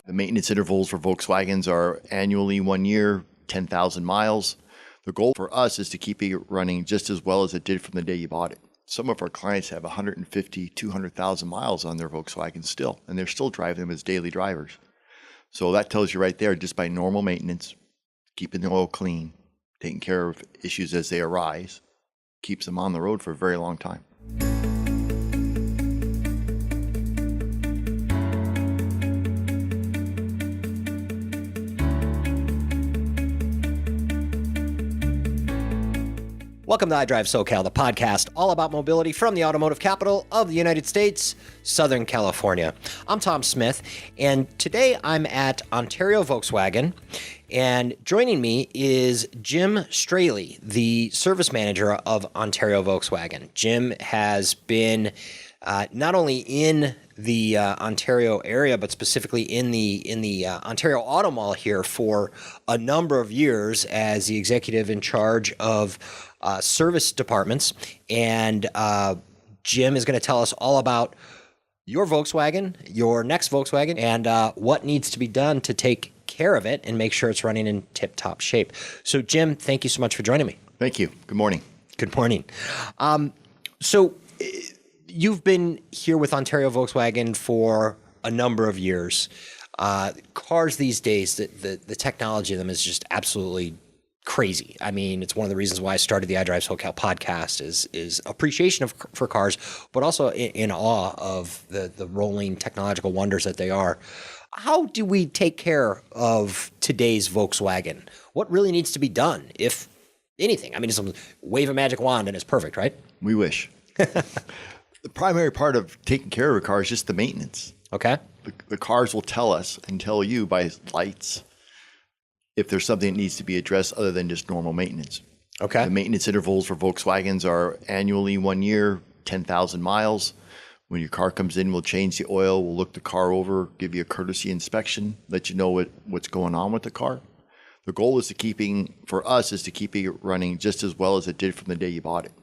The maintenance intervals for Volkswagens are annually 1 year, 10,000 miles. The goal for us is to keep it running just as well as it did from the day you bought it. Some of our clients have 150, 200,000 miles on their Volkswagen still, and they're still driving them as daily drivers. So that tells you right there, just by normal maintenance, keeping the oil clean, taking care of issues as they arise, keeps them on the road for a very long time. Welcome to iDriveSoCal, the podcast all about mobility from the automotive capital of the United States, Southern California. I'm Tom Smith, and today I'm at Ontario Volkswagen, and joining me is Jim Straley, the service manager of Ontario Volkswagen. Jim has been not only in the Ontario area, but specifically in the Ontario Auto Mall here for a number of years as the executive in charge of service departments. And Jim is going to tell us all about your Volkswagen, your next Volkswagen, and what needs to be done to take care of it and make sure it's running in tip-top shape. So, Jim, thank you so much for joining me. Thank you. Good morning. Good morning. So you've been here with Ontario Volkswagen for a number of years. Cars these days, the technology of them is just absolutely crazy. I mean, it's one of the reasons why I started the iDriveSoCal podcast is appreciation for cars, but also in awe of the rolling technological wonders that they are. How do we take care of today's Volkswagen? What really needs to be done, if anything? I mean, just wave a magic wand and it's perfect, right? We wish. The primary part of taking care of a car is just the maintenance. Okay. The cars will tell us and tell you by lights if there's something that needs to be addressed other than just normal maintenance. Okay. The maintenance intervals for Volkswagens are annually 1 year, 10,000 miles. When your car comes in, we'll change the oil, we'll look the car over, give you a courtesy inspection, let you know what's going on with the car. The goal is to keep it running just as well as it did from the day you bought it.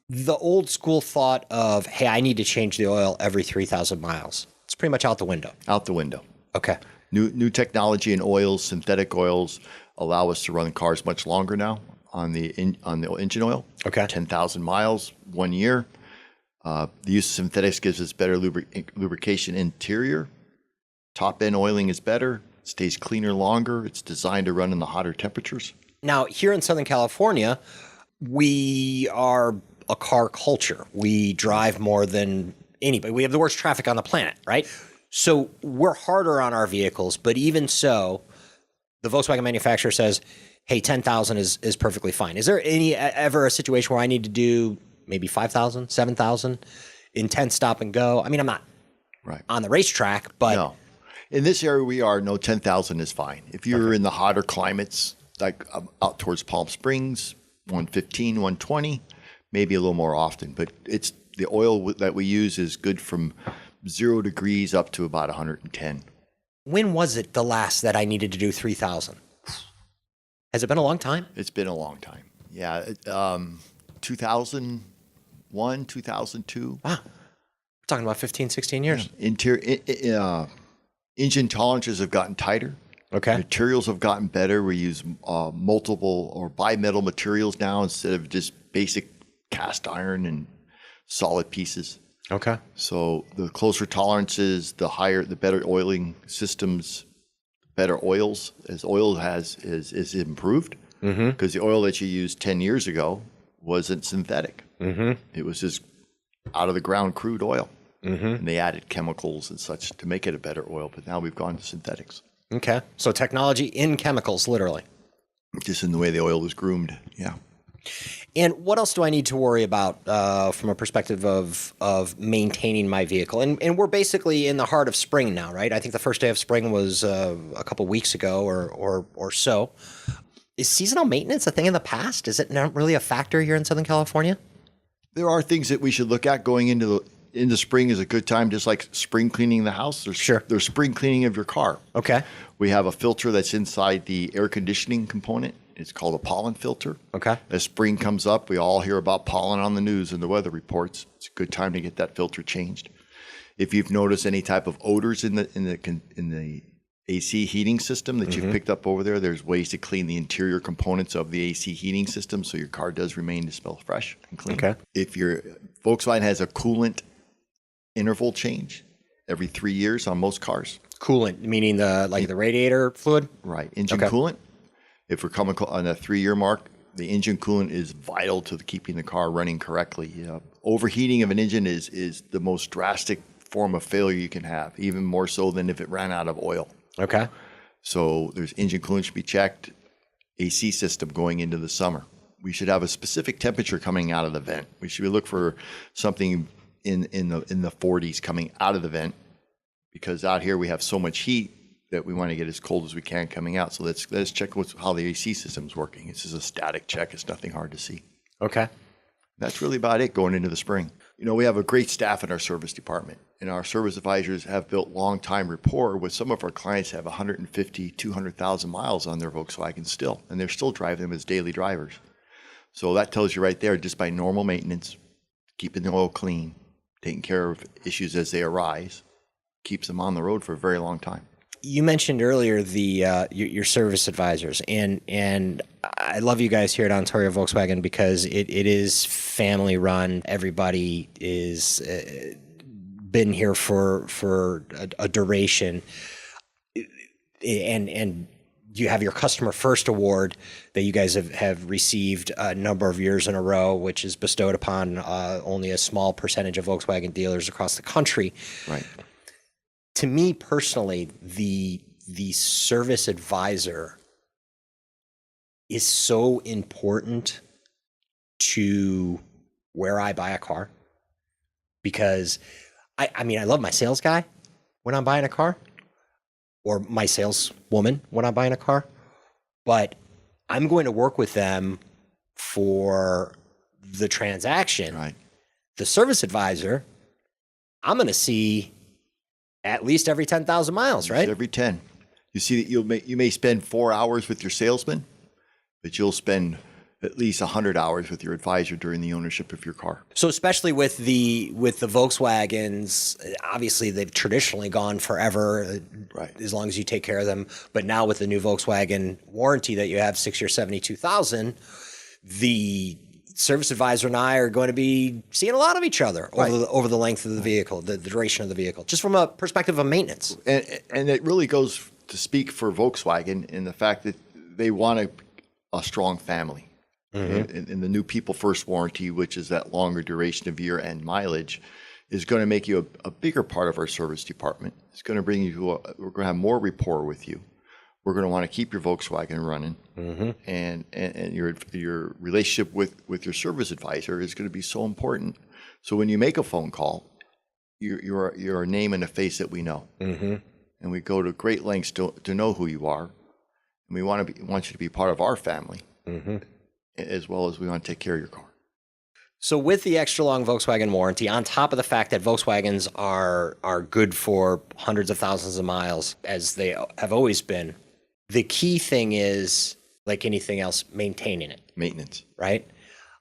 The old school thought of, hey, I need to change the oil every 3,000 miles. It's pretty much out the window. Out the window. Okay. New technology in oils, synthetic oils, allow us to run cars much longer now on the engine oil. Okay. 10,000 miles, 1 year. The use of synthetics gives us better lubrication interior. Top end oiling is better. It stays cleaner longer. It's designed to run in the hotter temperatures. Now, here in Southern California, we are a car culture. We drive more than anybody. We have the worst traffic on the planet, right? So we're harder on our vehicles, but even so, the Volkswagen manufacturer says, hey, 10,000 is perfectly fine. Is there ever a situation where I need to do maybe 5,000, 7,000, intense stop and go? I mean, I'm not on the racetrack, but no. In this area we are, 10,000 is fine. If you're in the hotter climates, like out towards Palm Springs, 115, 120, maybe a little more often. But it's the oil that we use is good from 0 degrees up to about 110. When was it the last that I needed to do 3,000? Has it been a long time? It's been a long time. Yeah, 2001, 2002. Wow. We're talking about 15, 16 years. Yeah. Engine tolerances have gotten tighter. Okay. Materials have gotten better. We use multiple or bimetal materials now instead of just basic cast iron and solid pieces. Okay. So the closer tolerances, the better oiling systems, better oils. As oil is improved, because the oil that you used 10 years ago wasn't synthetic. It was just out of the ground crude oil. And they added chemicals and such to make it a better oil. But now we've gone to synthetics. Okay. So technology in chemicals, literally. Just in the way the oil was groomed. Yeah. And what else do I need to worry about from a perspective of maintaining my vehicle? And we're basically in the heart of spring now, right? I think the first day of spring was a couple weeks ago or so. Is seasonal maintenance a thing in the past? Is it not really a factor here in Southern California? There are things that we should look at going into spring is a good time, just like spring cleaning the house. There's spring cleaning of your car. Okay. We have a filter that's inside the air conditioning component. It's called a pollen filter. Okay. As spring comes up, we all hear about pollen on the news and the weather reports. It's a good time to get that filter changed. If you've noticed any type of odors in the AC heating system that Mm-hmm. you've picked up over there. There's ways to clean the interior components of the AC heating system so your car does remain to smell fresh and clean. Okay. If your Volkswagen has a coolant interval change every 3 years on most cars. Coolant, meaning the radiator fluid? Right. Engine Okay. coolant. If we're coming on a 3-year mark, the engine coolant is vital to keeping the car running correctly. Overheating of an engine is the most drastic form of failure you can have, even more so than if it ran out of oil. Okay. So there's engine coolant should be checked, AC system going into the summer. We should have a specific temperature coming out of the vent. We should look for something in the 40s coming out of the vent, because out here we have so much heat that we want to get as cold as we can coming out. So let's check how the AC system's working. This is a static check. It's nothing hard to see. Okay. That's really about it going into the spring. We have a great staff in our service department, and our service advisors have built long-time rapport with some of our clients have 150, 200,000 miles on their Volkswagen still, and they're still driving them as daily drivers. So that tells you right there, just by normal maintenance, keeping the oil clean, taking care of issues as they arise, keeps them on the road for a very long time. You mentioned earlier your service advisors, and I love you guys here at Ontario Volkswagen because it is family run. Everybody is been here for a duration, and you have your Customer First Award that you guys have received a number of years in a row, which is bestowed upon only a small percentage of Volkswagen dealers across the country. Right. To me personally, the service advisor is so important to where I buy a car, because I mean, I love my sales guy when I'm buying a car, or my saleswoman when I'm buying a car, but I'm going to work with them for the transaction. Right. The service advisor, I'm going to see at least every 10,000 miles, right? Every 10. You see that you may spend 4 hours with your salesman, but you'll spend at least 100 hours with your advisor during the ownership of your car. So especially with the Volkswagens, obviously they've traditionally gone forever, Right. as long as you take care of them. But now with the new Volkswagen warranty that you have, 6 years, 72,000, the service advisor and I are going to be seeing a lot of each other over the length of the vehicle, the duration of the vehicle, just from a perspective of maintenance. And it really goes to speak for Volkswagen in the fact that they want a strong family. Mm-hmm. And the new People First warranty, which is that longer duration of year-end mileage, is going to make you a bigger part of our service department. It's going to bring you we're going to have more rapport with you. We're going to want to keep your Volkswagen running, mm-hmm. and your relationship with your service advisor is going to be so important. So when you make a phone call, you're a name and a face that we know, mm-hmm. and we go to great lengths to know who you are, and we want you to be part of our family, mm-hmm. as well as we want to take care of your car. So with the extra long Volkswagen warranty, on top of the fact that Volkswagens are good for hundreds of thousands of miles, as they have always been, the key thing is, like anything else, maintaining it. Maintenance. Right?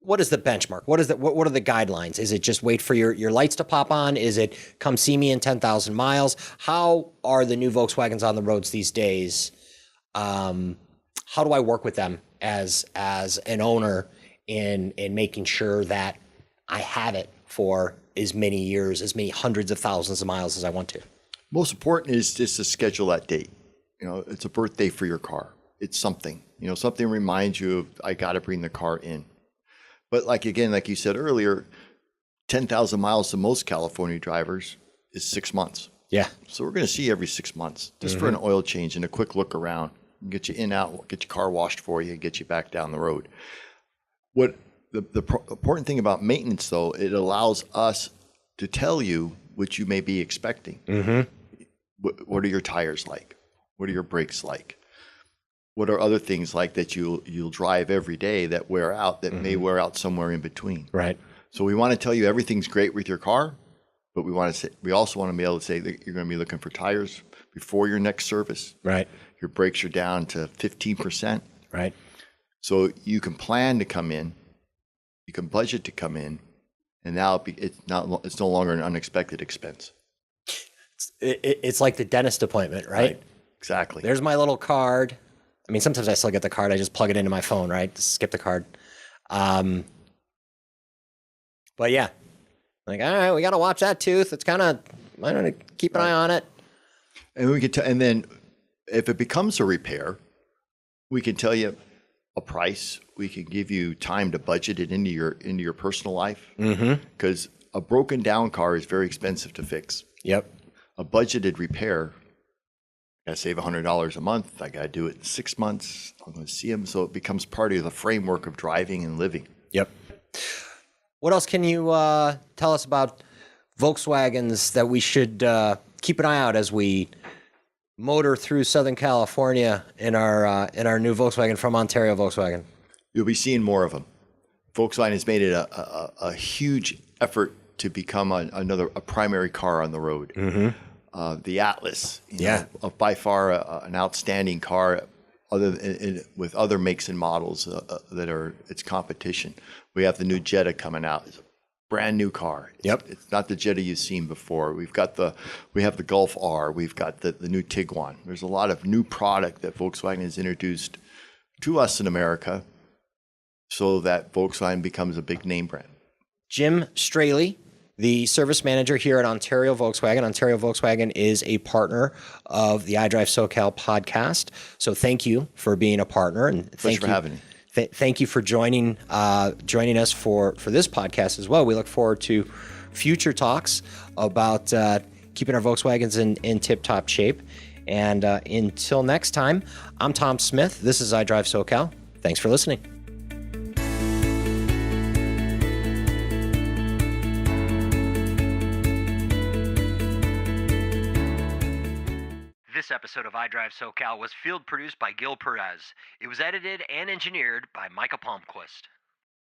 What is the benchmark? What are the guidelines? Is it just wait for your lights to pop on? Is it come see me in 10,000 miles? How are the new Volkswagens on the roads these days? How do I work with them as an owner in making sure that I have it for as many years, as many hundreds of thousands of miles as I want to? Most important is just to schedule that date. It's a birthday for your car. It's something. Something reminds you of, I got to bring the car in. But like you said earlier, 10,000 miles to most California drivers is 6 months. Yeah. So we're going to see you every 6 months, just for an oil change and a quick look around, get you in, out, get your car washed for you, and get you back down the road. What the important thing about maintenance, though, it allows us to tell you what you may be expecting. Mm-hmm. What are your tires like? What are your brakes like? What are other things like that you'll drive every day that wear out, that may wear out somewhere in between? Right. So we want to tell you everything's great with your car, but we also want to be able to say that you're going to be looking for tires before your next service. Right. Your brakes are down to 15%. Right. So you can plan to come in, you can budget to come in, and now it's no longer an unexpected expense. It's like the dentist appointment, right? Exactly. There's my little card. I mean, sometimes I still get the card. I just plug it into my phone, right? Just skip the card. But yeah, like, all right, we got to watch that tooth. It's kind of, I don't know, keep an eye on it. And we can and then if it becomes a repair, we can tell you a price. We can give you time to budget it into your personal life. Because a broken down car is very expensive to fix. Yep. A budgeted repair, I got to save $100 a month. I got to do it in 6 months. I'm going to see them. So it becomes part of the framework of driving and living. Yep. What else can you tell us about Volkswagens that we should keep an eye out as we motor through Southern California in our new Volkswagen from Ontario Volkswagen? You'll be seeing more of them. Volkswagen has made it a huge effort to become a primary car on the road. The Atlas, by far an outstanding car, with other makes and models that are its competition. We have the new Jetta coming out. It's a brand new car. It's not the Jetta you've seen before. We have the Golf R. We've got the new Tiguan. There's a lot of new product that Volkswagen has introduced to us in America, so that Volkswagen becomes a big name brand. Jim Straley, the service manager here at Ontario Volkswagen. Ontario Volkswagen is a partner of the iDriveSoCal podcast. So thank you for being a partner, and Thanks for having me. Thank you for joining us for this podcast as well. We look forward to future talks about keeping our Volkswagens in tip-top shape. And until next time, I'm Tom Smith. This is iDriveSoCal. Thanks for listening. This episode of iDriveSoCal was field produced by Gil Perez. It was edited and engineered by Micah Palmquist.